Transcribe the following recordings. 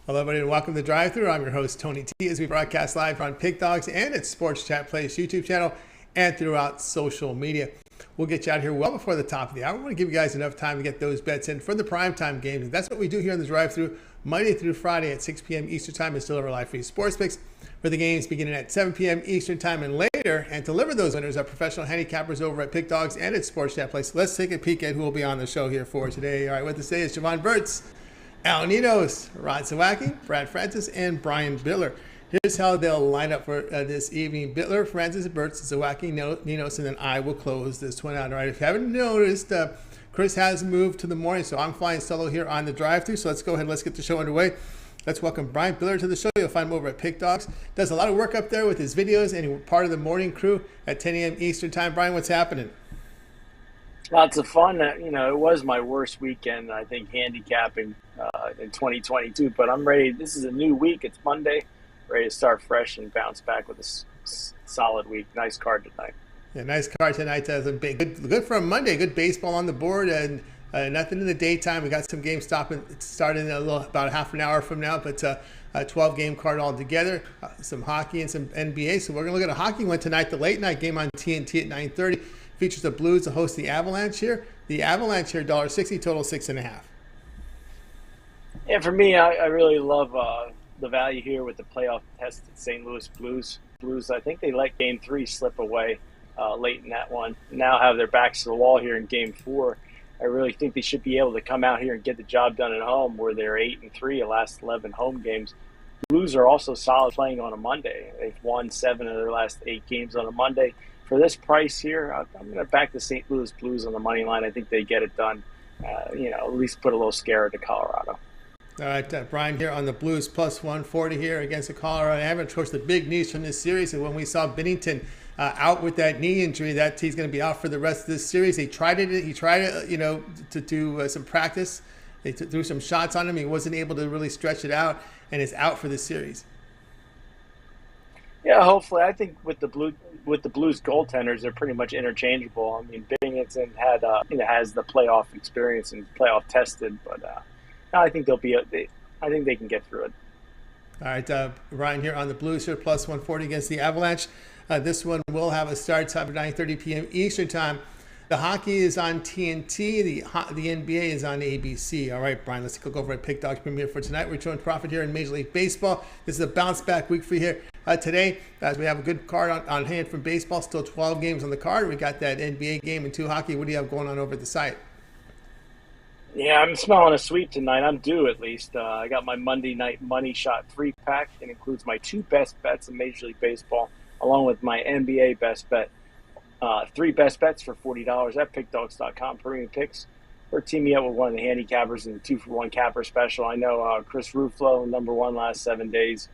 Hello, everybody, and welcome to Drive Thru. I'm your host, Tony T, as we broadcast live on Pick Dogs and its Sports Chat Plays YouTube channel and throughout social media. We'll get you out here well before the top of the hour. We want to give you guys enough time to get those bets in for the primetime games. And that's what we do here on the Drive Thru, Monday through Friday at 6 p.m. Eastern Time, and deliver live free sports picks for the games beginning at 7 p.m. Eastern Time and later, and deliver those winners are professional handicappers over at Pick Dogs and its Sports Chat Plays. So let's take a peek at who will be on the show here for today. All right, with us today is Jovan Burts, Ninos, Zawacky, Brad Francis, and Brian Bitler. Here's how they'll line up for this evening. Bitler, Francis, Burts, Zawacky, Ninos, and then I will close this one out. All right, if you haven't noticed, Chris has moved to the morning, so I'm flying solo here on the drive-thru. So let's go ahead and let's get the show underway. Let's welcome Brian Bitler to the show. You'll find him over at Pick Dogs. Does a lot of work up there with his videos, and he's part of the morning crew at 10 a.m. Eastern Time. Brian, what's happening? Lots of fun. It was my worst weekend, I think, handicapping in 2022. But I'm ready. This is a new week. It's Monday. Ready to start fresh and bounce back with a solid week. Nice card tonight. Yeah, nice card tonight. Good for a Monday. Good baseball on the board, and nothing in the daytime. We got some games starting about half an hour from now, but a 12-game card altogether. Some hockey and some NBA. So we're going to look at a hockey one tonight. The late night game on TNT at 9:30. Features the Blues to host the Avalanche here. The Avalanche here, $1.60, total 6.5. Yeah, for me, I really love the value here with the playoff test at St. Louis Blues. I think they let Game 3 slip away late in that one. Now have their backs to the wall here in Game 4. I really think they should be able to come out here and get the job done at home, where they're 8-3 the last 11 home games. Blues are also solid playing on a Monday. They've won 7 of their last 8 games on a Monday. For this price here, I'm going to back the St. Louis Blues on the money line. I think they get it done. At least put a little scare into Colorado. All right, Brian here on the Blues plus 140 here against the Colorado Avalanche. Of course, the big news from this series, and when we saw Binnington out with that knee injury, that he's going to be out for the rest of this series. He tried to do some practice. They threw some shots on him. He wasn't able to really stretch it out, and is out for the series. Yeah, hopefully. I think with the Blues goaltenders, they're pretty much interchangeable. I mean, Binnington has the playoff experience and playoff tested, but I think I think they can get through it. All right, Ryan here on the Blues here, plus 140 against the Avalanche. This one will have a start time at 9:30 p.m. Eastern Time. The hockey is on TNT. The NBA is on ABC. All right, Brian, let's take a look over at Pick Dogs Premier for tonight. We're showing profit here in Major League Baseball. This is a bounce back week for you here today, as we have a good card on hand from baseball. Still 12 games on the card. We got that NBA game and 2 hockey. What do you have going on over at the site? Yeah, I'm smelling a sweep tonight. I'm due, at least. I got my Monday night money shot 3-pack. It includes my 2 best bets in Major League Baseball, along with my NBA best bet. 3 best bets for $40 at pickdogs.com. Premium picks. We're teaming up with one of the handicappers in the 2-for-1 capper special. I know Chris Ruffalo, #1 last 7 days.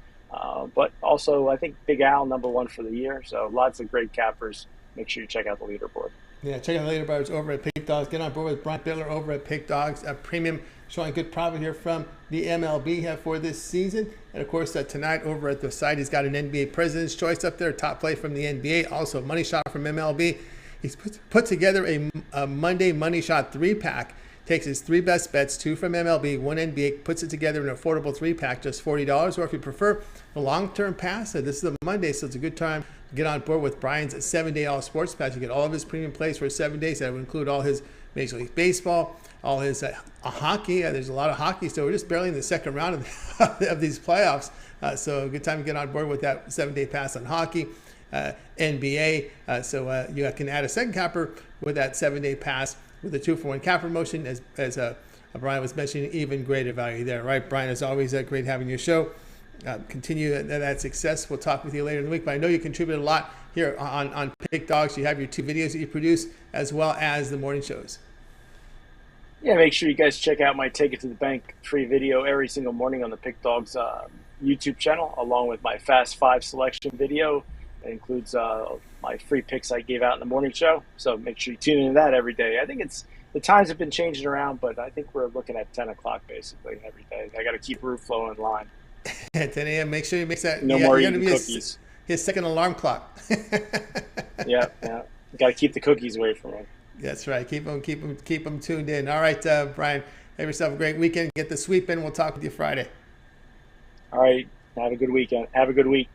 But also, I think Big Al, #1 for the year. So lots of great cappers. Make sure you check out the leaderboard. Yeah, check out the leaderboards over at Pick Dogs. Get on board with Brian Bitler over at Pick Dogs. Premium, showing good profit here from the MLB for this season. And, of course, tonight over at the site, he's got an NBA President's Choice up there, top play from the NBA. Also, money shot from MLB. He's put together a Monday money shot 3-pack. Takes his 3 best bets, 2 from MLB, 1 NBA, puts it together in an affordable 3-pack, just $40. Or if you prefer a long-term pass, this is a Monday, so it's a good time to get on board with Brian's 7-day all sports pass. You get all of his premium plays for 7 days. That would include all his Major League Baseball, all his hockey. There's a lot of hockey, so we're just barely in the second round of these playoffs. So a good time to get on board with that 7-day pass on hockey. NBA, so you can add a second capper with that 7-day pass with a 2-for-1 cap promotion, as Brian was mentioning, even greater value there. Right, Brian, as always, great having your show. Continue that success. We'll talk with you later in the week, but I know you contribute a lot here on Pick Dogs. You have your 2 videos that you produce, as well as the morning shows. Yeah, make sure you guys check out my Take It to the Bank free video every single morning on the Pick Dogs YouTube channel, along with my Fast 5 selection video. It includes my free picks I gave out in the morning show. So make sure you tune into that every day. I think the times have been changing around, but I think we're looking at 10 o'clock basically every day. I got to keep Ruffalo in line. At 10 a.m. Make sure you mix that. No more eating cookies. His second alarm clock. Yeah. Got to keep the cookies away from him. That's right. Keep them tuned in. All right, Brian. Have yourself a great weekend. Get the sweep in. We'll talk with you Friday. All right. Have a good weekend. Have a good week.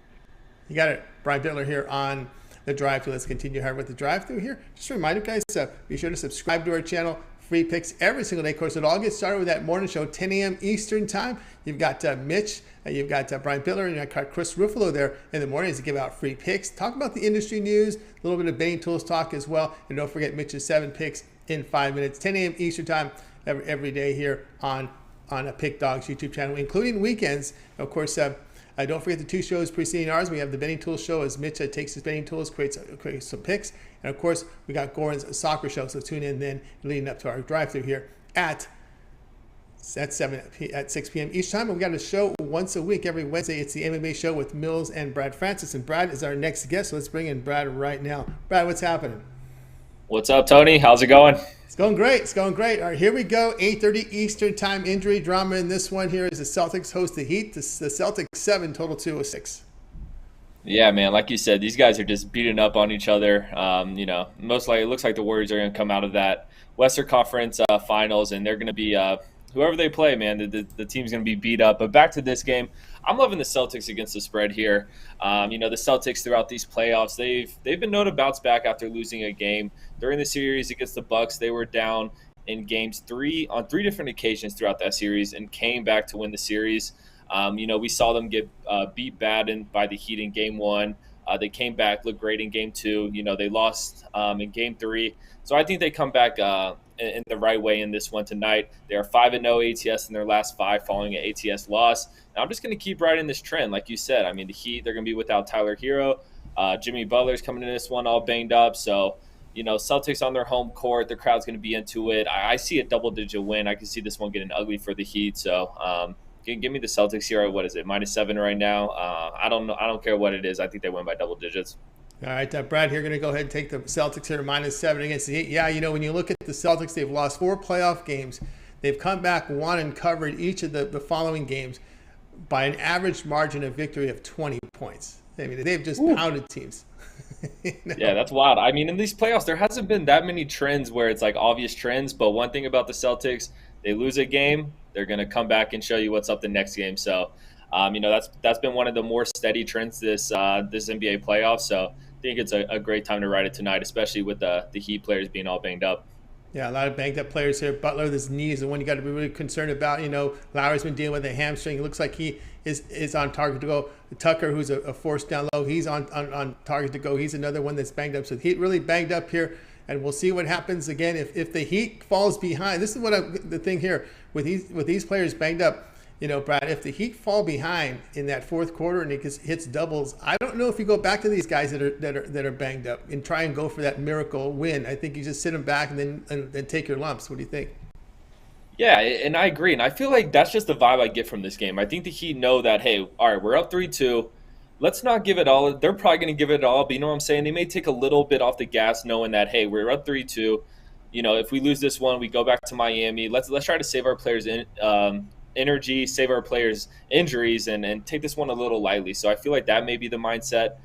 You got it. Brian Bitler here on the drive-thru. Let's continue hard with the drive-thru here. Just a reminder, guys, be sure to subscribe to our channel. Free picks every single day. Of course, it all gets started with that morning show, 10 a.m. Eastern time. You've got Mitch, you've got Brian Bitler, and you've got Chris Ruffalo there in the mornings to give out free picks. Talk about the industry news, a little bit of betting tools talk as well. And don't forget Mitch's 7 picks in 5 minutes, 10 a.m. Eastern time every day here on a Pick Dogs YouTube channel, including weekends. Of course, don't forget the 2 shows preceding ours. We have the betting tools show as Mitch takes his betting tools, creates some picks. And of course, we got Goran's soccer show. So tune in then leading up to our drive-thru here at 6 p.m. each time. And we got a show once a week, every Wednesday. It's the MMA show with Mills and Brad Francis. And Brad is our next guest. So let's bring in Brad right now. Brad, what's happening? What's up, Tony? How's it going? It's going great. It's going great. All right, here we go. 8:30 Eastern time. Injury drama in this one here as the Celtics host the Heat. The Celtics 7, total 206. Yeah, man. Like you said, these guys are just beating up on each other. Most likely it looks like the Warriors are going to come out of that Western Conference Finals, and they're going to be whoever they play, man. The team's going to be beat up. But back to this game, I'm loving the Celtics against the spread here. The Celtics throughout these playoffs, they've been known to bounce back after losing a game. During the series against the Bucks, they were down in games 3 on 3 different occasions throughout that series and came back to win the series. We saw them get beat bad by the Heat in game 1. They came back, looked great in game 2. They lost in game 3. So I think they come back in the right way in this one tonight. They are 5-0 ATS in their last 5 following an ATS loss. And I'm just going to keep riding this trend. Like you said, I mean, the Heat, they're going to be without Tyler Hero. Jimmy Butler's coming in this one all banged up. So, Celtics on their home court, the crowd's going to be into it. I see a double-digit win. I can see this one getting ugly for the Heat. So, give me the Celtics here. What is it, -7 right now? I don't know. I don't care what it is. I think they win by double digits. All right, Brad here going to go ahead and take the Celtics here -7 against the Heat. Yeah, when you look at the Celtics, they've lost 4 playoff games. They've come back, won, and covered each of the following games by an average margin of victory of 20 points. I mean, they've just pounded teams. Yeah, that's wild. I mean, in these playoffs, there hasn't been that many trends where it's like obvious trends. But one thing about the Celtics, they lose a game, they're going to come back and show you what's up the next game. So, that's been one of the more steady trends this NBA playoff. So I think it's a great time to ride it tonight, especially with the Heat players being all banged up. Yeah, a lot of banged up players here. Butler, this knee is the one you got to be really concerned about. Lowry's been dealing with a hamstring. It looks like he is on target to go. Tucker, who's a force down low, he's on target to go. He's another one that's banged up. So the Heat really banged up here, and we'll see what happens again if the Heat falls behind. This is the thing here with these players banged up. Brad, if the Heat fall behind in that fourth quarter and it hits doubles, I don't know if you go back to these guys that are banged up and try and go for that miracle win. I think you just sit them back and then take your lumps. What do you think? Yeah, and I agree. And I feel like that's just the vibe I get from this game. I think the Heat know that, hey, all right, we're up 3-2. Let's not give it all. They're probably going to give it all, but you know what I'm saying? They may take a little bit off the gas knowing that, hey, we're up 3-2. If we lose this one, we go back to Miami. Let's try to save our players energy, save our players injuries, and take this one a little lightly. So I feel like that may be the mindset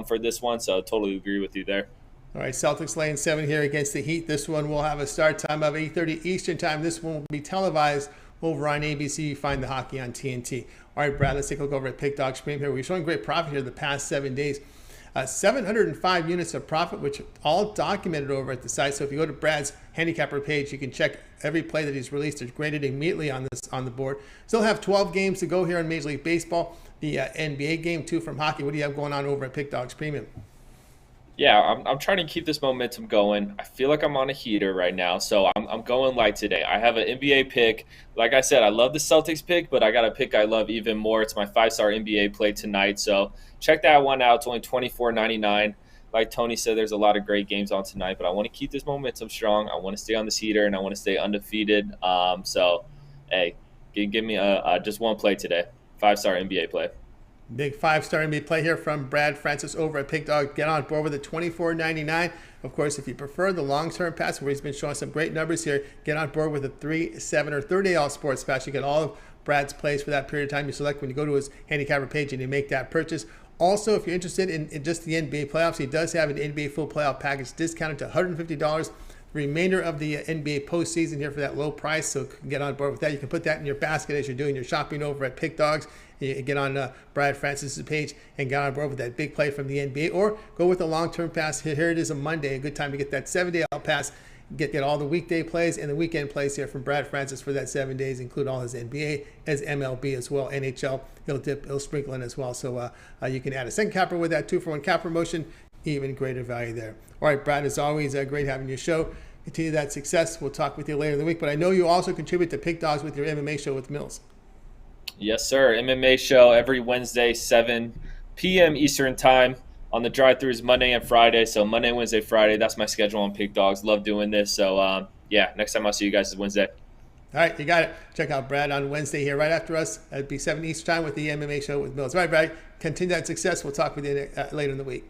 for this one. So I totally agree with you there. All right, Celtics laying 7 here against the Heat. This one will have a start time of 8:30 Eastern time. This one will be televised over on ABC. You find the hockey on TNT. All right, Brad, let's take a look over at Pick Dog Supreme here. We're showing great profit here the past 7 days. 705 units of profit, which all documented over at the site. So if you go to Brad's handicapper page, you can check every play that he's released. It's graded immediately on the board. Still have 12 games to go here in Major League Baseball. The NBA game, 2 from hockey. What do you have going on over at Pick Dogs Premium? Yeah, I'm trying to keep this momentum going. I feel like I'm on a heater right now, so I'm going light today. I have an NBA pick. Like I said, I love the Celtics pick, but I got a pick I love even more. It's my 5-star NBA play tonight, so check that one out. It's only $24.99. Like Tony said, there's a lot of great games on tonight, but I want to keep this momentum strong. I want to stay on this heater, and I want to stay undefeated. So, hey, give me just one play today. 5-star NBA play. Big 5-star NBA play here from Brad Francis over at Pick Dog. Get on board with it, $24.99. Of course, if you prefer the long-term pass, where he's been showing some great numbers here, get on board with a 3, 7, or 30-day all sports pass. You get all of Brad's plays for that period of time. You select when you go to his handicapper page and you make that purchase. Also, if you're interested in just the NBA playoffs, he does have an NBA full playoff package discounted to $150 remainder of the NBA postseason here for that low price. So get on board with that. You can put that in your basket as you're doing your shopping over at Pick Dogs. You get on Brad Francis's page and get on board with that big play from the NBA, or go with the long-term pass. Here it is, a Monday, a good time to get that 7-day out pass. Get all the weekday plays and the weekend plays here from Brad Francis for that 7 days, include all his NBA, as MLB as well, NHL. He'll sprinkle in as well. So you can add a second capper with that 2-for-1 cap promotion. Even greater value there. All right, Brad, as always, great having your show. Continue that success. We'll talk with you later in the week. But I know you also contribute to Pick Dogs with your MMA show with Mills. Yes, sir. MMA show every Wednesday, 7 p.m. Eastern time. On the drive-thru is Monday and Friday. So Monday, Wednesday, Friday. That's my schedule on Pick Dogs. Love doing this. So, next time I'll see you guys is Wednesday. All right, you got it. Check out Brad on Wednesday here right after us. It'll be 7 Eastern time with the MMA show with Mills. All right, Brad, continue that success. We'll talk with you later in the week.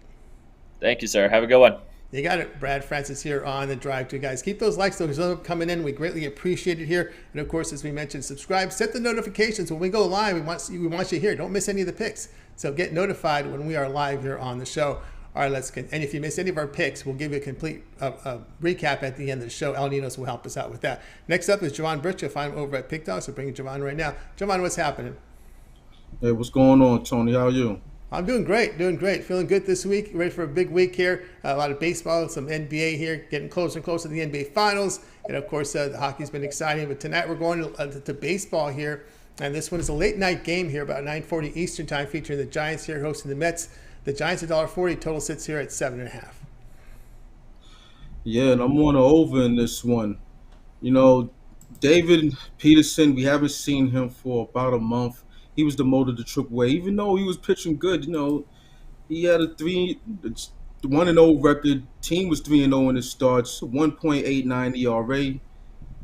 Thank you, sir. Have a good one. You got it. Brad Francis here on the Drive To. Guys, keep those likes, those coming in. We greatly appreciate it here. And of course, as we mentioned, subscribe, set the notifications when we go live. We want you here. Don't miss any of the picks. So get notified when we are live here on the show. All right, let's get. And if you miss any of our picks, we'll give you a complete recap at the end of the show. Ninos will help us out with that. Next up is Jovan Burts. You'll find him over at Pick Dogs. So bring Jovan right now. Jovan, what's happening? Hey, what's going on, Tony? How are you? I'm doing great, Feeling good this week. Ready for a big week here. A lot of baseball, some NBA here, getting closer and closer to the NBA Finals. And, of course, the hockey's been exciting. But tonight we're going to baseball here. And this one is a late-night game here, about 9:40 Eastern time, featuring the Giants here hosting the Mets. The Giants $1.40. Total sits here at 7.5. Yeah, and I'm on the over in this one. You know, David Peterson, we haven't seen him for about a month. He was demoted to AAA, even though he was pitching good. You know, he had a 1-0 record. Team was 3-0 in his starts, 1.89 ERA,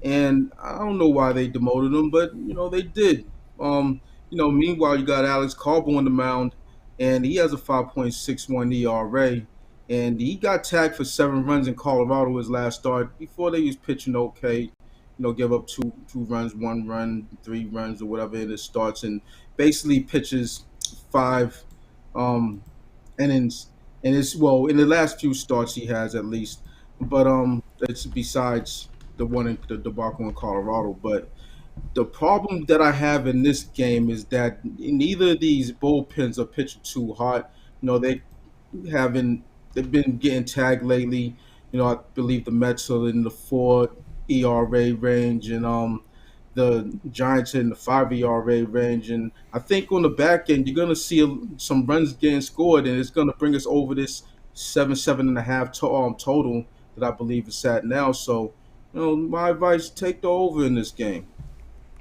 and I don't know why they demoted him, but they did. Meanwhile, you got Alex Carbo on the mound, and he has a 5.61 ERA, and he got tagged for 7 runs in Colorado his last start. Before they was pitching okay. Give up two runs, 1 run, 3 runs, or whatever in his starts, and basically pitches 5 innings. And in the last few starts he has at least, but it's besides the one in the debacle in Colorado. But the problem that I have in this game is that neither of these bullpens are pitching too hot. They've been getting tagged lately. I believe the Mets are in the 4 ERA range, and the Giants are in the 5 ERA range. And I think on the back end, you're going to see some runs getting scored, and it's going to bring us over this 7.5 total that I believe is at now. So, my advice, take the over in this game.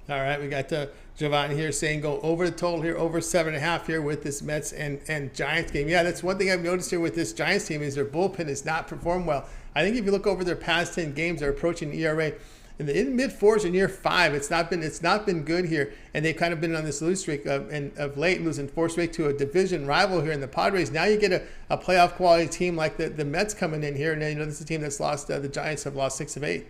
All right, we got Jovan here saying go over the total here, over 7.5 here with this Mets and Giants game. Yeah, that's one thing I've noticed here with this Giants team is their bullpen has not performed well. I think if you look over their past 10 games, they're approaching ERA in the mid-4s in year 5. It's not been good here, and they've kind of been on this lose streak of late, losing 4 straight to a division rival here in the Padres. Now you get a playoff quality team like the Mets coming in here, and this is a team that's lost. The Giants have lost 6 of 8.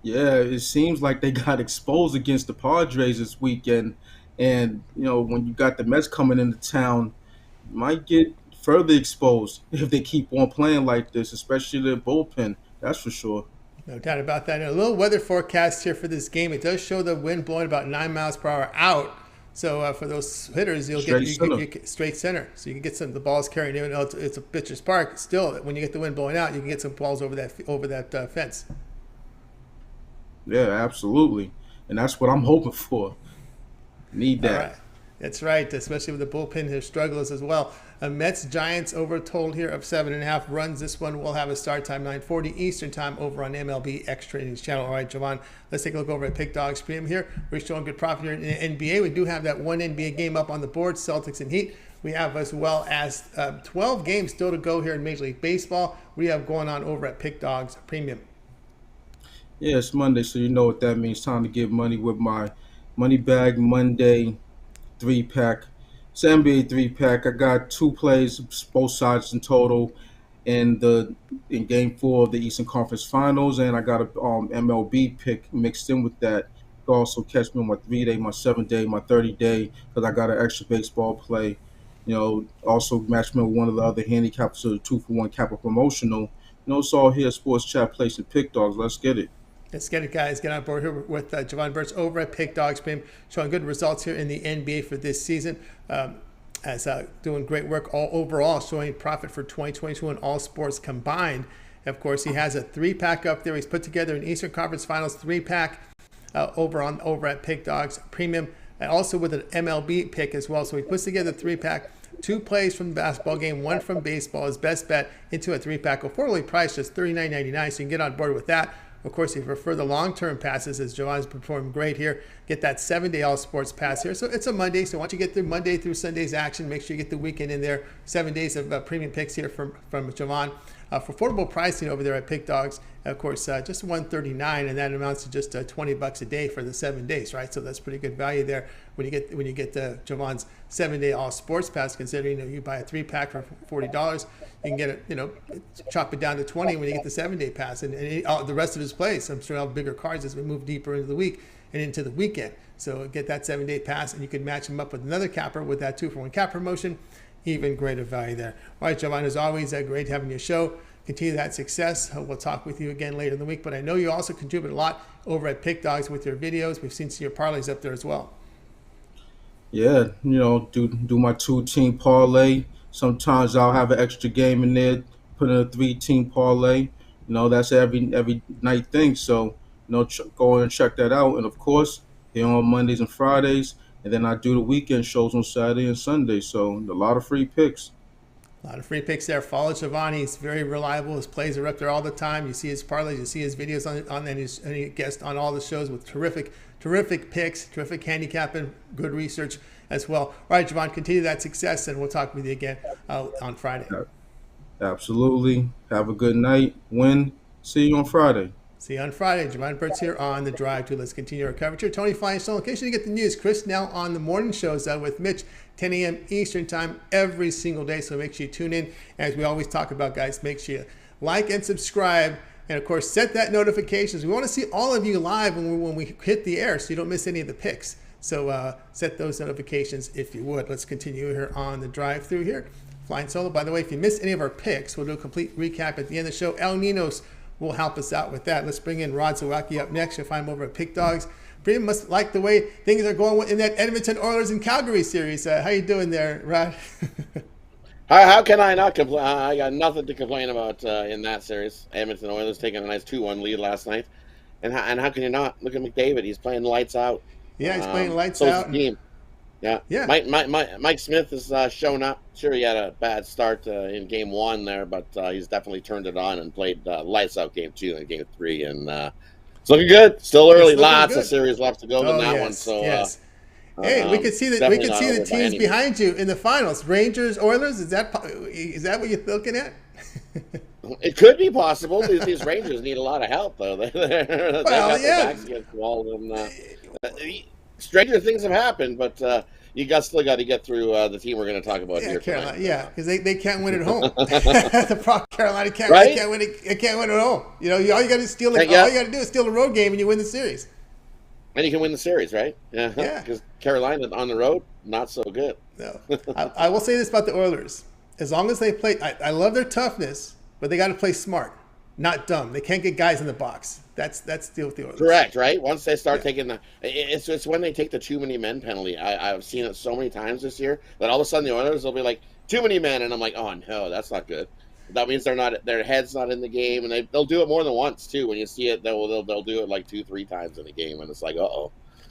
Yeah, it seems like they got exposed against the Padres this weekend. And, when you got the Mets coming into town, you might get further exposed if they keep on playing like this, especially their bullpen. That's for sure. No doubt about that. And a little weather forecast here for this game. It does show the wind blowing about 9 miles per hour out. So for those hitters, you'll get straight center. So you can get the balls carrying in. It's a pitcher's park. Still, when you get the wind blowing out, you can get some balls over that fence. Yeah, absolutely. And that's what I'm hoping for. Need that. All right. That's right, especially with the bullpen here struggles as well. Mets Giants over total here of 7.5 runs. This one will have a start time 9:40 Eastern time over on MLB Extra Innings channel. All right, Jovan, let's take a look over at Pick Dogs Premium here. We're showing good profit here in the NBA. We do have that one NBA game up on the board, Celtics and Heat. We have as well as 12 games still to go here in Major League Baseball. We have going on over at Pick Dogs Premium. Yeah, it's Monday, so you know what that means. Time to get money with my Money Bag Monday 3-pack. It's an NBA 3-pack. I got 2 plays, both sides in total, in Game 4 of the Eastern Conference Finals, and I got a MLB pick mixed in with that. You can also catch me on my 3-day, my 7-day, my 30-day, because I got an extra baseball play. Also match me with one of the other handicappers, so the 2-for-1 Kappa promotional. No, it's all here. Sports Chat placing pick dogs. Let's get it. Let's get it, guys. Get on board here with Jovan Burts over at Pick Dogs Premium, showing good results here in the NBA for this season. As doing great work all overall, showing profit for 2022 in all sports combined. Of course, he has a 3-pack up there. He's put together an Eastern Conference Finals 3-pack over at Pick Dogs Premium, and also with an MLB pick as well. So he puts together a 3-pack, 2 plays from the basketball game, 1 from baseball, his best bet into a 3-pack. Affordably priced, just $39.99, so you can get on board with that. Of course, if you prefer the long-term passes, as Joan's performed great here, get that 7-day all-sports pass here. So it's a Monday, so once you get through Monday through Sunday's action, make sure you get the weekend in there. 7 days of premium picks here from Jovan. For affordable pricing over there at Pick Dogs, of course, just $139, and that amounts to just $20 a day for the 7 days, right? So that's pretty good value there when you get Jovan's 7-day all sports pass. Considering you buy a 3-pack for $40, you can get it, chop it down to $20 when you get the 7-day pass, and the rest of his plays. I'm sure he'll have bigger cards as we move deeper into the week and into the weekend. So get that 7-day pass, and you can match him up with another capper with that 2-for-1 cap promotion. Even greater value there. All right, Jovan, as always, great having your show. Continue that success. We'll talk with you again later in the week. But I know you also contribute a lot over at Pick Dogs with your videos. We've seen some of your parlays up there as well. Yeah, do my 2-team parlay. Sometimes I'll have an extra game in there, put in a 3-team parlay. That's every night thing. So, go and check that out. And of course, here on Mondays and Fridays. And then I do the weekend shows on Saturday and Sunday. So a lot of free picks. A lot of free picks there. Follow Jovan. He's very reliable. His plays are up there all the time. You see his parlays. You see his videos on and he guest on all the shows with terrific picks, terrific handicapping, good research as well. All right, Jovan, continue that success, and we'll talk with you again on Friday. Absolutely. Have a good night. Win. See you on Friday. See you on Friday. Jovan Burts here on The Drive to. Let's continue our coverage here. Tony flying solo. In case you didn't get the news, Chris now on the morning shows with Mitch, 10 a.m. Eastern time every single day. So make sure you tune in. As we always talk about, guys, make sure you like and subscribe. And, of course, set that notifications. We want to see all of you live when we hit the air so you don't miss any of the picks. So set those notifications if you would. Let's continue here on the drive-through here. Flying solo. By the way, if you missed any of our picks, we'll do a complete recap at the end of the show. Ninos will help us out with that. Let's bring in Zawacky up next. You'll find him over at Pick Dogs. Pretty much like the way things are going in that Edmonton Oilers and Calgary series. How you doing there, Rod? How can I not complain? I got nothing to complain about in that series. Edmonton Oilers taking a nice 2-1 lead last night. And how can you not? Look at McDavid. He's playing lights out. Yeah, he's playing lights so out. Team. Yeah. Mike Smith has shown up. Sure, he had a bad start in game 1 there, but he's definitely turned it on and played lights out game 2 and game 3. And it's looking good. Still early. Lots of series left to go in that one. So, yes. Hey, we could see the teams behind you in the finals. Rangers, Oilers. Is that what you're looking at? It could be possible. These Rangers need a lot of help, though. They're well, their backs against the wall, and stranger things have happened. But you still got to get through the team we're going to talk about here Carolina, tonight. Yeah, because they can't win at home. The problem, Carolina can't win. They can't win at home. All you got to steal. All you got to do is steal a road game, and you win the series. And you can win the series, right? Yeah. Because Carolina on the road, not so good. No. I will say this about the Oilers. As long as they play, I love their toughness, but they got to play smart, not dumb. They can't get guys in the box. That's the deal with the Oilers. Correct, right? Once they start taking it's when they take the too many men penalty. I've seen it so many times this year that all of a sudden the Oilers will be like, too many men, and I'm like, oh no, that's not good. That means their head's not in the game, and they'll do it more than once too. When you see it, they'll do it like 2-3 times in a game, and it's like,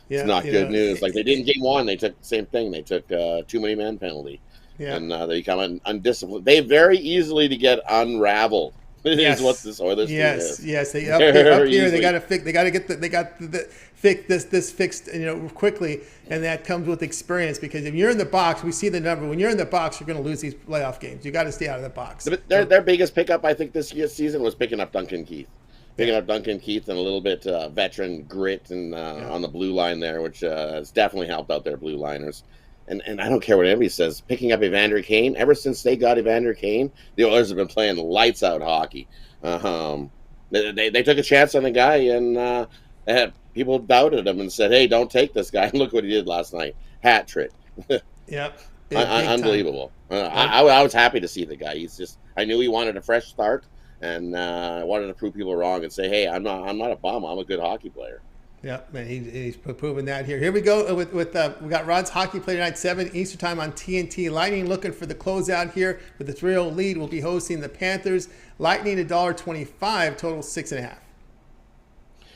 it's not good news. Like they did in game 1, they took the same thing. They took too many men penalty, and they become undisciplined. They very easily to get unraveled. Is what this Oilers team is. Yes. They up here. They got to fix. They got to fix this fixed. Quickly, and that comes with experience. Because if you're in the box, we see the number. When you're in the box, you're going to lose these playoff games. You got to stay out of the box. But their biggest pickup, I think, this season was picking up Duncan Keith. Picking up Duncan Keith and a little bit veteran grit and on the blue line there, which has definitely helped out their blue liners. And I don't care what anybody says, picking up Evander Kane, ever since they got Evander Kane, the Oilers have been playing lights out hockey. They took a chance on the guy, and people doubted him and said, hey, don't take this guy. And look what he did last night. Hat trick. Yep. Unbelievable. I was happy to see the guy. I knew he wanted a fresh start, and I wanted to prove people wrong and say, hey, I'm not a bum. I'm a good hockey player. Yeah, man, he's proving that here. Here we go with we got Rod's Hockey Play tonight, 7 Eastern time on TNT. Lightning looking for the closeout here with the 3-0 lead. Will be hosting the Panthers. Lightning $1.25, total 6.5.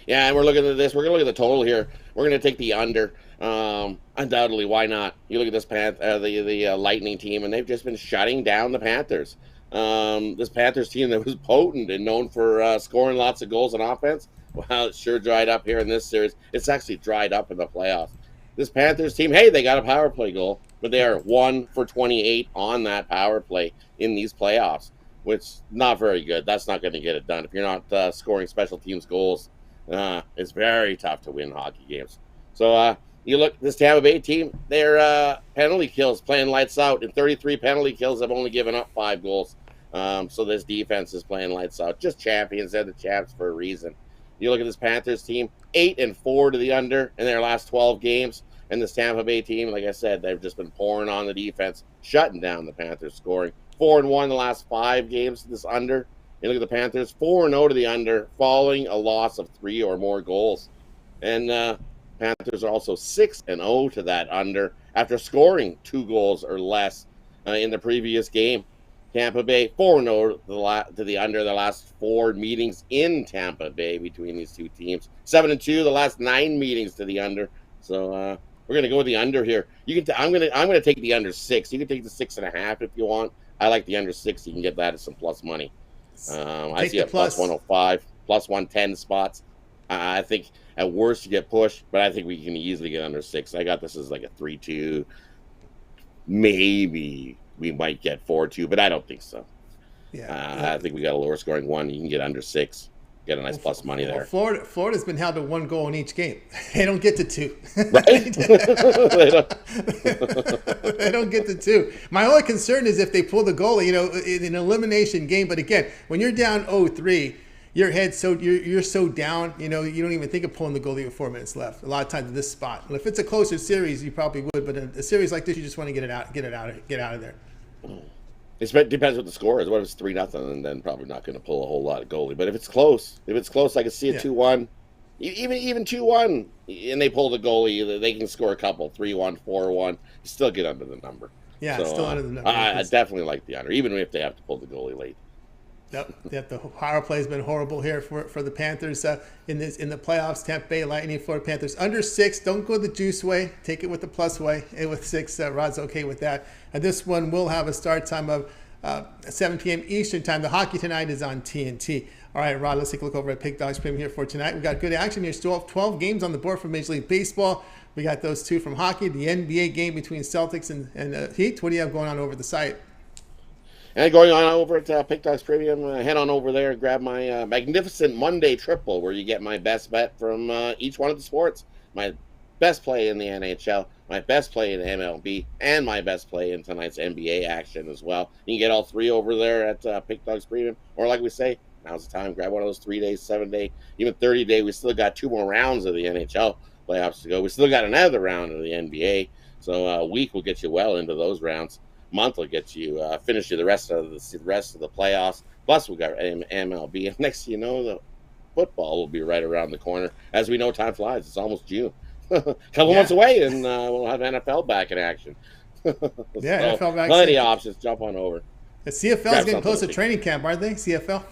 Yeah, and we're looking at this. We're going to look at the total here. We're going to take the under. Undoubtedly, why not? You look at this the Lightning team, and they've just been shutting down the Panthers. This Panthers team that was potent and known for scoring lots of goals on offense. Well, it sure dried up here in this series. It's actually dried up in the playoffs. This Panthers team, hey, they got a power play goal, but they are 1 for 28 on that power play in these playoffs, which is not very good. That's not going to get it done. If you're not scoring special teams goals, it's very tough to win hockey games. So you look, this Tampa Bay team, their penalty kills playing lights out. In 33 penalty kills, have only given up 5 goals. So this defense is playing lights out. Just champions. They're the champs for a reason. You look at this Panthers team, 8-4 to the under in their last 12 games. And this Tampa Bay team, like I said, they've just been pouring on the defense, shutting down the Panthers, scoring 4-1 the last 5 games to this under. You look at the Panthers, 4-0 to the under, following a loss of 3 or more goals. And Panthers are also 6-0 to that under after scoring 2 goals or less in the previous game. Tampa Bay 4-0 to the under the last 4 meetings in Tampa Bay between these two teams. 7-2 the last 9 meetings to the under. So we're gonna go with the under here. You can. I'm gonna take the under 6. You can take the 6.5 if you want. I like the under 6. You can get that at some plus money. I see a plus 105, plus 110 spots. I think at worst you get pushed, but I think we can easily get under 6. I got this as like a 3-2, maybe. We might get 4-2, but I don't think so. Yeah, I think we got a lower scoring one. You can get under 6, get a nice plus money there. Florida's been held to 1 goal in each game. They don't get to 2. Right? They don't get to 2. My only concern is if they pull the goalie, in an elimination game. But again, when you're down 0-3, your head you're so down, you don't even think of pulling the goalie with 4 minutes left. A lot of times in this spot. And if it's a closer series, you probably would. But in a series like this, you just want to get out of there. It depends what the score is. What if it's 3-0, and then probably not going to pull a whole lot of goalie. But if it's close, I can see a 2-1, even 2-1, and they pull the goalie, they can score a couple, 3-1, 4-1, you still get under the number. Yeah, so, still under the number. I definitely like the under, even if they have to pull the goalie late. Yep. The power play has been horrible here for the Panthers in the playoffs. Tampa Bay Lightning, Florida Panthers under 6. Don't go the juice way. Take it with the plus way. And with 6, Rod's okay with that. And this one will have a start time of 7 p.m. Eastern time. The hockey tonight is on TNT. All right, Rod, let's take a look over at Pick Dogs Premium here for tonight. We got good action here. 12 games on the board for Major League Baseball. We got those 2 from hockey. The NBA game between Celtics and Heat. What do you have going on over the site? And going on over at Pick Dogs Premium, head on over there and grab my magnificent Monday triple, where you get my best bet from each one of the sports. My best play in the NHL, my best play in MLB, and my best play in tonight's NBA action as well. You can get all 3 over there at Pick Dogs Premium. Or like we say, now's the time. Grab one of those 3-day, 7-day, even 30-day. We still got 2 more rounds of the NHL playoffs to go. We still got another round of the NBA. So a week will get you well into those rounds. Month will get you finish you the rest of the playoffs. Plus we got MLB, and next thing you know, the football will be right around the corner. As we know, time flies. It's almost June. Couple months away, and we'll have NFL back in action. NFL back. Plenty of options. Jump on over. The CFL is getting close to training camp, aren't they? CFL.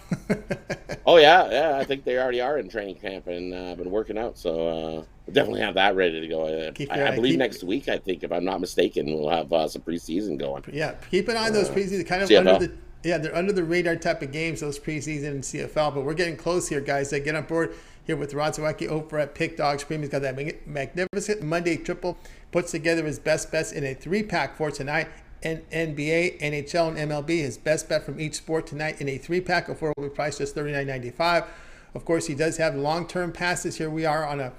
Oh yeah. I think they already are in training camp and been working out. So we'll definitely have that ready to go. I believe next week, I think, if I'm not mistaken, we'll have some preseason going. Yeah, keep an eye on those preseason. Kind of CFL. they're under the radar type of games, those preseason and CFL. But we're getting close here, guys. Get on board here with Rod Zawacky over at Pick Dogs Premium. He's got that magnificent Monday triple. Puts together his best bets in a 3-pack for tonight. NBA, NHL, and MLB. His best bet from each sport tonight in a 3-pack. Affordably priced just $39.95. Of course, he does have long-term passes. Here we are on a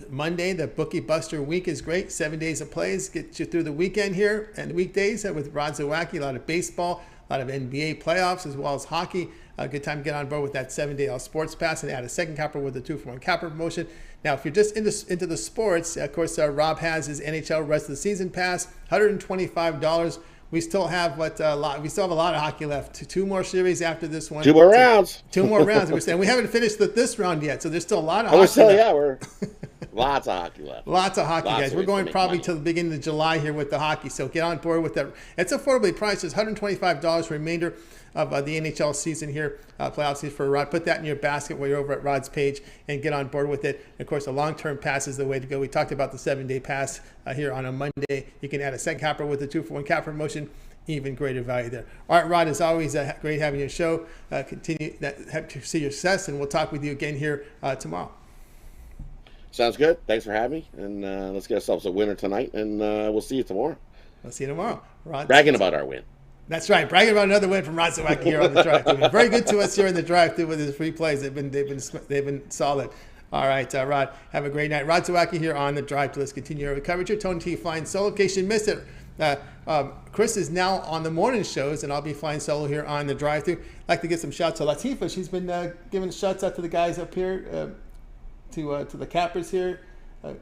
Monday. The Bookie Buster week is great. 7 days of plays get you through the weekend here and weekdays with Rod Zawacky. A lot of baseball, a lot of NBA playoffs, as well as hockey. A good time to get on board with that 7-day sports pass and add a second capper with the 2-for-1 capper promotion. Now, if you're just into the sports, of course, Rob has his NHL rest of the season pass, $125 we still have we still have a lot of hockey left. Two more series after this one. 2 more rounds. 2 more rounds. We're saying we haven't finished this round yet, so there's still a lot of We're hockey left. we're lots of hockey left. Lots of hockey, guys. of We're ways to going make probably money. till the beginning of July here with the hockey, so get on board with that. It's affordably priced. It's $125 for the remainder of the NHL season here, playoff season for Rod. Put that in your basket while you're over at Rod's page and get on board with it. And of course, a long-term pass is the way to go. We talked about the 7-day pass here on a Monday. You can add a second capper with the 2-for-1 cap promotion. Even greater value there. All right, Rod, as always, great having your show. Continue to see your success, and we'll talk with you again here tomorrow. Sounds good. Thanks for having me, and let's get ourselves a winner tonight, and we'll see you tomorrow. We'll see you tomorrow. Rod, bragging about our win. That's right, bragging about another win from Rod Zawacky here on the drive-thru. Very good to us here in the drive-thru with his free plays. They've been solid. All right, Rod, have a great night. Rod Zawacky here on the drive-thru. Let's continue our coverage here. Tony T flying solo. In case you missed it, Chris is now on the morning shows, and I'll be flying solo here on the drive-thru. I'd like to get some shots to Latifa. She's been giving shots out to the guys up here, to the cappers here.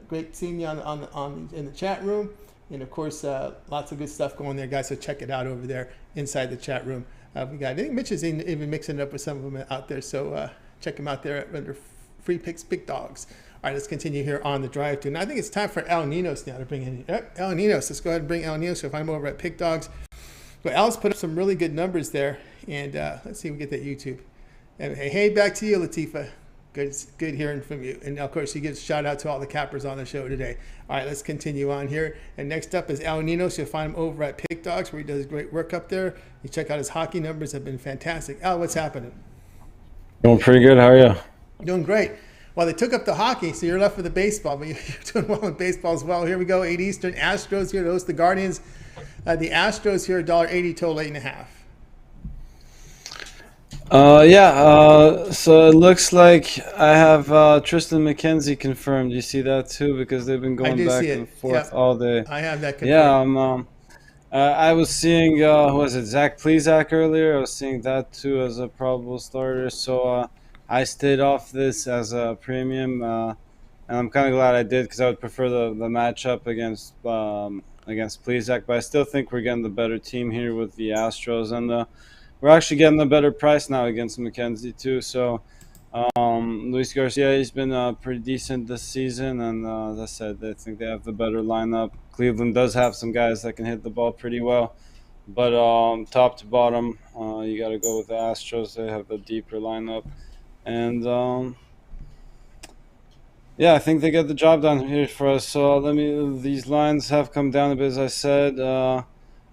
Great seeing you in the chat room, and of course, lots of good stuff going there, guys. So check it out over there inside the chat room. I think Mitch is even mixing it up with some of them out there. So check him out there under Free Picks Big Dogs. All right, let's continue here on the drive-thru. Now I think it's time for El Ninos now to bring in El Ninos. Let's go ahead and bring El Ninos. So if I'm over at Pick Dogs, but Al's put up some really good numbers there, and let's see if we get that YouTube. And hey, back to you, Latifa. Good hearing from you. And of course, he gives a shout out to all the cappers on the show today. All right, let's continue on here. And next up is El Ninos. You'll find him over at Pick Dogs, where he does great work up there. You check out his hockey numbers; have been fantastic. Al, what's happening? Doing pretty good. How are you? Doing great. Well, they took up the hockey, so you're left with the baseball, but you're doing well in baseball as well. Here we go, 8 Eastern. Astros here to host the Guardians. The Astros here, $1.80 total, 8.5. So it looks like I have Tristan McKenzie confirmed. You see that too? Because they've been going back and forth all day. I have that confirmed. Yeah, I was seeing, who was it, Zach Plesac earlier. I was seeing that too as a probable starter. So I stayed off this as a premium, and I'm kind of glad I did because I would prefer the matchup against Plesac. But I still think we're getting the better team here with the Astros, and we're actually getting a better price now against McKenzie too. So Luis Garcia, he's been pretty decent this season, and as I said, I think they have the better lineup. Cleveland does have some guys that can hit the ball pretty well, but top to bottom, you got to go with the Astros. They have the deeper lineup. And I think they get the job done here for us. So these lines have come down a bit, as I said.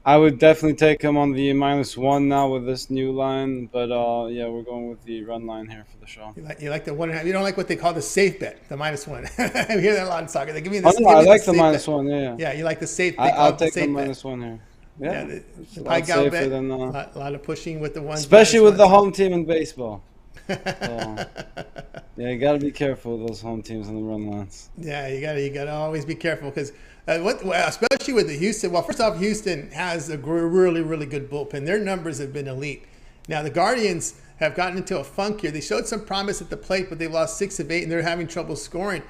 I would definitely take them on the -1 now with this new line, but we're going with the run line here for the show. You like the 1.5. You don't like what they call the safe bet, the -1. I hear that a lot in soccer. They give me this. I like the -1. Yeah. Yeah, you like the safe. I'll take the -1 here. Yeah, the pie gal bet. A lot of pushing with the ones, especially with the home team in baseball. So, you got to be careful with those home teams and the run lines. Yeah, you gotta always be careful because especially with the Houston. Well, first off, Houston has a really, really good bullpen. Their numbers have been elite. Now the Guardians have gotten into a funk here. They showed some promise at the plate, but they've lost 6 of 8, and they're having trouble scoring.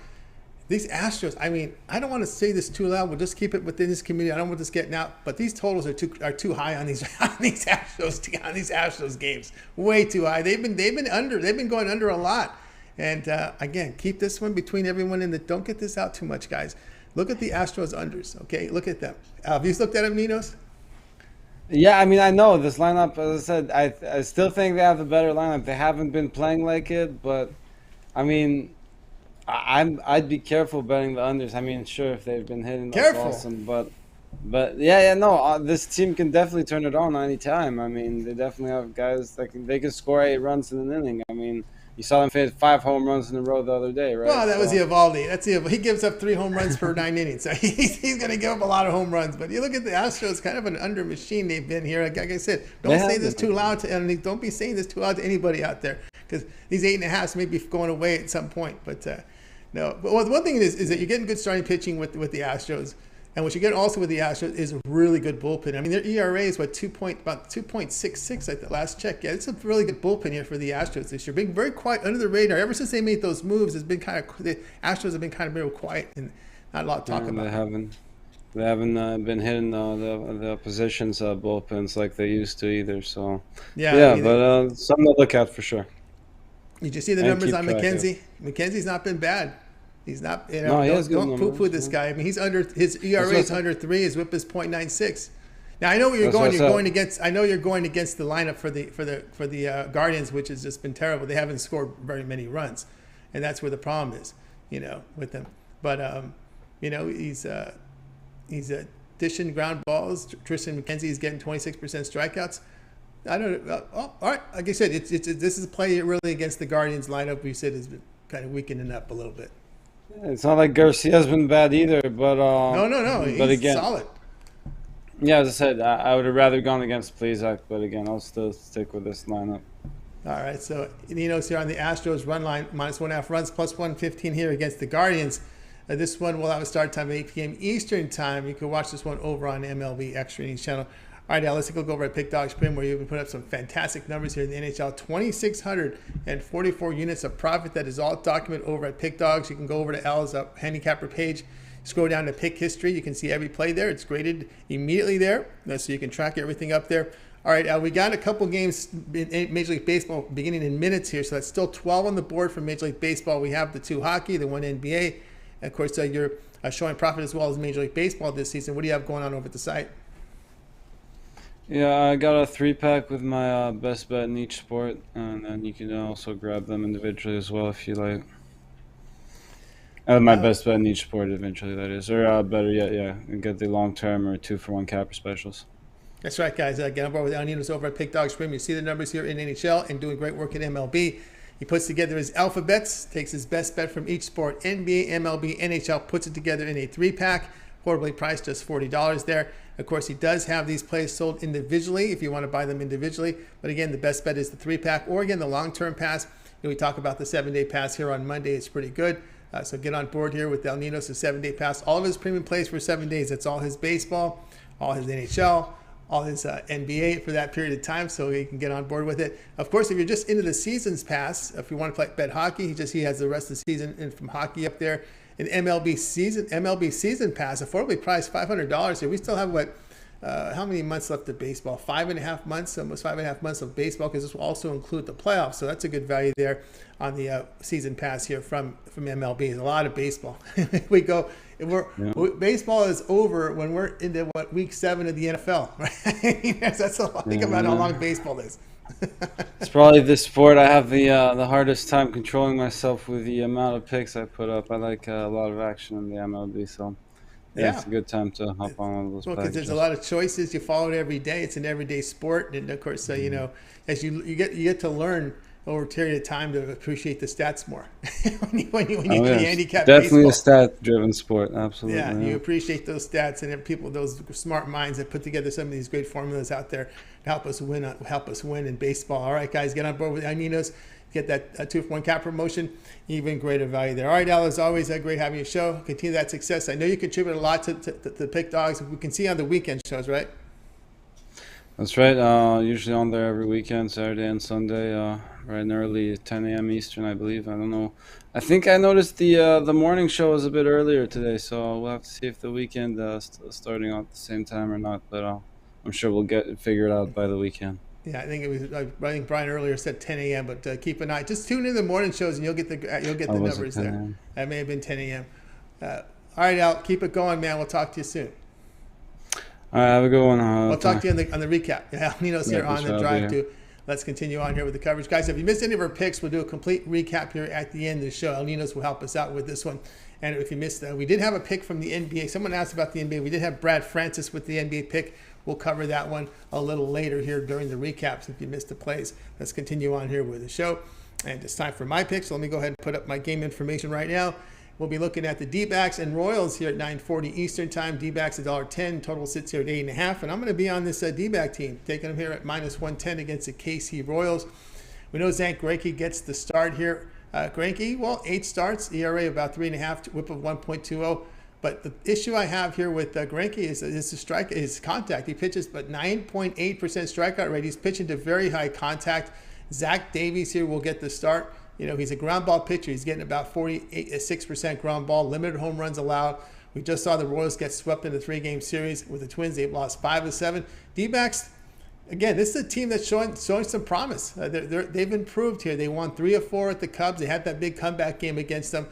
These Astros, I mean, I don't want to say this too loud. We'll just keep it within this community. I don't want this getting out, but these totals are too high on these Astros games. Way too high. They've been under. They've been going under a lot. And again, keep this one between everyone in the. Don't get this out too much, guys. Look at the Astros unders. Okay, look at them. Have you looked at them, Ninos? Yeah, I mean, I know this lineup. As I said, I still think they have the better lineup. They haven't been playing like it, but I mean. I'd be careful betting the unders. I mean, sure, if they've been hitting, that's awesome. But this team can definitely turn it on anytime. I mean, they definitely have guys that can score 8 runs in an inning. I mean, you saw them hit 5 home runs in a row the other day, right? Well, that was Eovaldi. He gives up 3 home runs per 9 innings, so he's going to give up a lot of home runs. But you look at the Astros, kind of an under machine they've been here. Like I said, don't say this too loud don't be saying this too loud to anybody out there because these 8.5 may be going away at some point, but. No, but one thing is that you're getting good starting pitching with the Astros, and what you get also with the Astros is a really good bullpen. I mean, their ERA is about 2.66 at the last check. Yeah, it's a really good bullpen here for the Astros this year. Being very quiet under the radar. Ever since they made those moves, the Astros have been kind of real quiet and not a lot of talk about. They haven't. They haven't been hitting the opposition's bullpens like they used to either. So yeah, but something to look at for sure. Did you see the And numbers keep on track of. McKenzie? McKenzie's not been bad. He's not. You No, know, he has good don't poo-poo numbers, this yeah. guy. I mean, he's under his ERA is under 3. His WHIP is .96. Now I know where you're That's going. what's You're up. going against. I know you're going against the lineup for the Guardians, which has just been terrible. They haven't scored very many runs, and that's where the problem is. You know, with them. But you know, he's dishing ground balls. Tristan McKenzie is getting 26% strikeouts. I don't know. All right. Like I said, this is a play really against the Guardians lineup. We said has been kind of weakening up a little bit. It's not like Garcia's been bad either, but No. He's but again, solid. yeah, as I said, I would have rather gone against Plesac, but again, I'll still stick with this lineup. All right. So Ninos here on the Astros run line, -1.5 runs, +115 here against the Guardians. This one will have a start time at 8 p.m. Eastern time. You can watch this one over on MLB Extra Innings channel. All right, now let's go over at Pick Dogs Prim, where you can put up some fantastic numbers here in the NHL. 2,644 units of profit. That is all documented over at Pick Dogs. You can go over to Al's handicapper page, scroll down to Pick History. You can see every play there. It's graded immediately there, so you can track everything up there. All right, we got a couple games in Major League Baseball beginning in minutes here, so that's still 12 on the board for Major League Baseball. We have the 2 hockey, the 1 NBA. And of course, you're showing profit as well as Major League Baseball this season. What do you have going on over at the site? Yeah, I got a 3-pack with my best bet in each sport, and then you can also grab them individually as well if you like. My best bet in each sport eventually, that is. Or better yet, yeah, and get the long-term or 2-for-1 capper specials. That's right, guys. Get on board with Ninos over at Pick Dogs Prim. You see the numbers here in NHL and doing great work in MLB. He puts together his alphabets, takes his best bet from each sport, NBA, MLB, NHL, puts it together in a 3-pack, horribly priced, just $40 there. Of course, he does have these plays sold individually if you want to buy them individually. But again, the best bet is the 3-pack, or again, the long-term pass. We talk about the 7-day pass here on Monday. It's pretty good. So get on board here with El Ninos, the 7-day pass. All of his premium plays for 7 days. That's all his baseball, all his NHL, all his NBA for that period of time, so you can get on board with it. Of course, if you're just into the seasons pass, if you want to bet hockey, he has the rest of the season in from hockey up there. An MLB season pass, affordably priced $500 here. We still have how many months left of baseball? 5.5 months, almost 5.5 months of baseball, because this will also include the playoffs. So that's a good value there on the season pass here from MLB. There's a lot of baseball. Baseball is over when we're into week 7 of the NFL, right? That's a lot. Think about how long baseball is. It's probably the sport I have the hardest time controlling myself with the amount of picks I put up. I like a lot of action in the MLB, so yeah, it's a good time to hop on one of those. Well, because there's a lot of choices. You follow it every day. It's an everyday sport, and of course, you know, as you get to learn over a period of time to appreciate the stats more. when you handicap definitely baseball. A stat-driven sport, absolutely. Yeah, you appreciate those stats and people, those smart minds that put together some of these great formulas out there to help us win in baseball. All right, guys, get on board with Ninos. Get that 2-for-1 cap promotion, even greater value there. All right, Al, as always, great having your show. Continue that success. I know you contribute a lot to the Pick Dogs. We can see on the weekend shows, right? That's right. Usually on there every weekend, Saturday and Sunday, right and early, 10 a.m. Eastern, I believe. I don't know. I think I noticed the morning show was a bit earlier today, so we'll have to see if the weekend starting at the same time or not. But I'm sure we'll get it figured out by the weekend. Yeah, I think it was. I think Brian earlier said 10 a.m., but keep an eye. Just tune in the morning shows, and you'll get the numbers there. That may have been 10 a.m. All right, Al, keep it going, man. We'll talk to you soon. All right, have a good one. We'll talk to you on the recap. Yeah, Ninos here on the drive to. Let's continue on here with the coverage. Guys, if you missed any of our picks, we'll do a complete recap here at the end of the show. El Ninos will help us out with this one. And if you missed we did have a pick from the NBA. Someone asked about the NBA. We did have Brad Francis with the NBA pick. We'll cover that one a little later here during the recaps if you missed the plays. Let's continue on here with the show. And it's time for my picks. So let me go ahead and put up my game information right now. We'll be looking at the D-backs and Royals here at 9:40 Eastern time. D-backs $1.10. Total sits here at 8.5. And I'm going to be on this D-back team, taking them here at -110 against the KC Royals. We know Zach Greinke gets the start here. Greinke, well, 8 starts, ERA about 3.5, whip of 1.20. But the issue I have here with Greinke is his contact. He pitches but 9.8% strikeout rate. He's pitching to very high contact. Zach Davies here will get the start. You know, he's a ground ball pitcher. He's getting about 46% ground ball, limited home runs allowed. We just saw the Royals get swept in the 3-game series with the Twins. They've lost 5 of 7. D-backs, again, this is a team that's showing some promise. They've improved here. They won 3 of 4 at the Cubs. They had that big comeback game against them.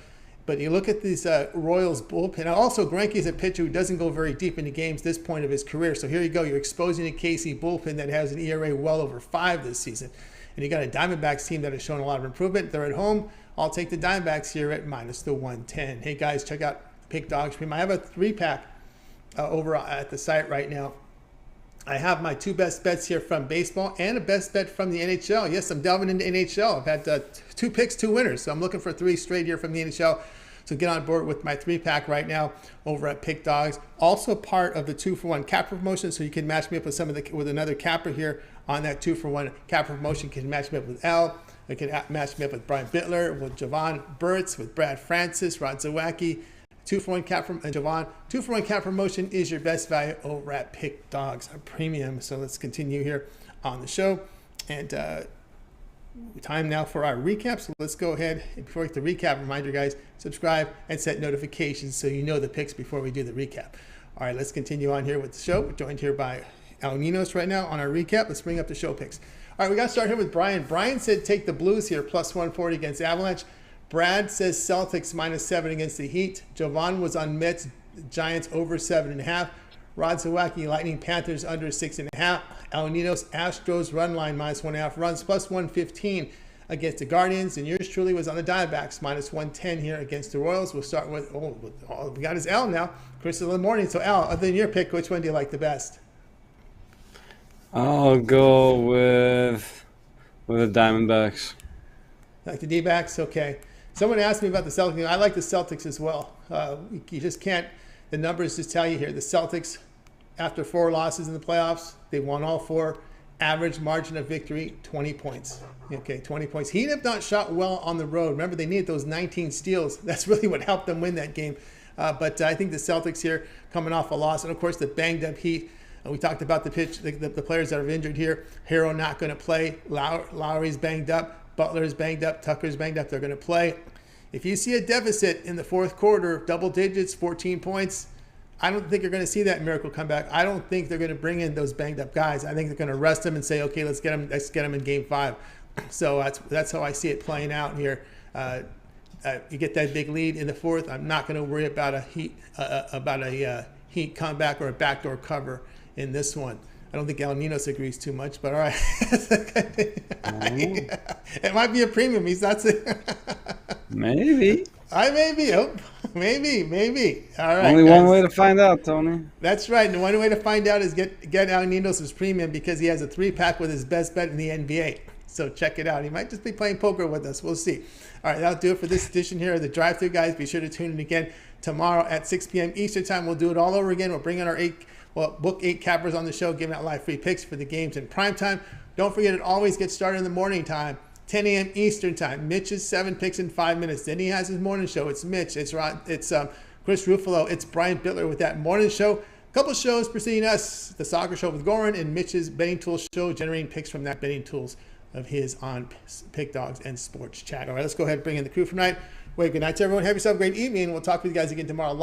But you look at these Royals bullpen. Also, Greinke is a pitcher who doesn't go very deep into games this point of his career. So here you go. You're exposing a KC bullpen that has an ERA well over 5 this season. And you got a Diamondbacks team that has shown a lot of improvement. They're at home. I'll take the Diamondbacks here at minus the 110. Hey, guys, check out Pick Dogs Premium. I have a 3-pack over at the site right now. I have my 2 best bets here from baseball and a best bet from the NHL. Yes, I'm delving into NHL. I've had 2 picks, 2 winners. So I'm looking for 3 straight here from the NHL. So get on board with my 3-pack right now over at Pick Dogs. Also part of the 2-for-1 capper promotion. So you can match me up with another capper here on that 2-for-1 capper promotion. You can match me up with Al. You can match me up with Brian Bitler, with Jovan Burts, with Brad Francis, Rod Zawacky. 2-for-1 cap from Jovan. 2-for-1 cap promotion is your best value over at Pick Dogs Premium. So let's continue here on the show. And time now for our recap. So let's go ahead. And before we get the recap, reminder, guys, subscribe and set notifications so you know the picks before we do the recap. All right, let's continue on here with the show. We're joined here by Ninos right now on our recap. Let's bring up the show picks. All right, we got to start here with Brian. Brian said take the Blues here, plus 140 against Avalanche. Brad says Celtics minus 7 against the Heat. Jovan was on Mets, Giants over 7.5. Rod Zawacky, Lightning, Panthers under 6.5. Ninos, Astros run line minus 1.5 runs, plus 115 against the Guardians. And yours truly was on the Diamondbacks, minus 110 here against the Royals. We'll start with, we got his Al now, Chris in the morning. So Al, other than your pick, which one do you like the best? I'll go with the Diamondbacks. Like the D-backs? Okay. Someone asked me about the Celtics. I like the Celtics as well. You just can't, the numbers just tell you here. The Celtics, after 4 losses in the playoffs, they won all 4. Average margin of victory, 20 points. Okay, 20 points. Heat have not shot well on the road. Remember, they needed those 19 steals. That's really what helped them win that game. But I think the Celtics here coming off a loss. And, of course, the banged-up Heat. We talked about the players that are injured here. Hero not going to play. Lowry's banged up. Butler's banged up. Tucker's banged up. They're going to play. If you see a deficit in the 4th quarter, double digits, 14 points, I don't think you're going to see that miracle comeback. I don't think they're going to bring in those banged up guys. I think they're going to rest them and say, okay, let's get them in Game 5. So that's how I see it playing out here. You get that big lead in the 4th. I'm not going to worry about a Heat comeback or a backdoor cover in this one. I don't think Ninos agrees too much, but all right. It might be a premium. He's not saying. Maybe. Maybe. Oh, maybe. All right. Only one way to find out, Tony. That's right. And the one way to find out is get Ninos' premium because he has a 3-pack with his best bet in the NBA. So check it out. He might just be playing poker with us. We'll see. All right, that'll do it for this edition here of the Drive-Thru, guys. Be sure to tune in again tomorrow at 6 p.m. Eastern Time. We'll do it all over again. We'll bring in our book 8 cappers on the show, giving out live free picks for the games in prime time. Don't forget, it always gets started in the morning time, 10 a.m. Eastern Time. Mitch's 7 picks in 5 minutes. Then he has his morning show. It's Mitch. It's Chris Ruffalo. It's Brian Bitler with that morning show. A couple shows preceding us, the Soccer Show with Goran and Mitch's Betting Tools show, generating picks from that betting tools of his on Pick Dogs and Sports Chat. All right, let's go ahead and bring in the crew for tonight. Wait, good night to everyone. Have yourself a great evening. We'll talk with you guys again tomorrow.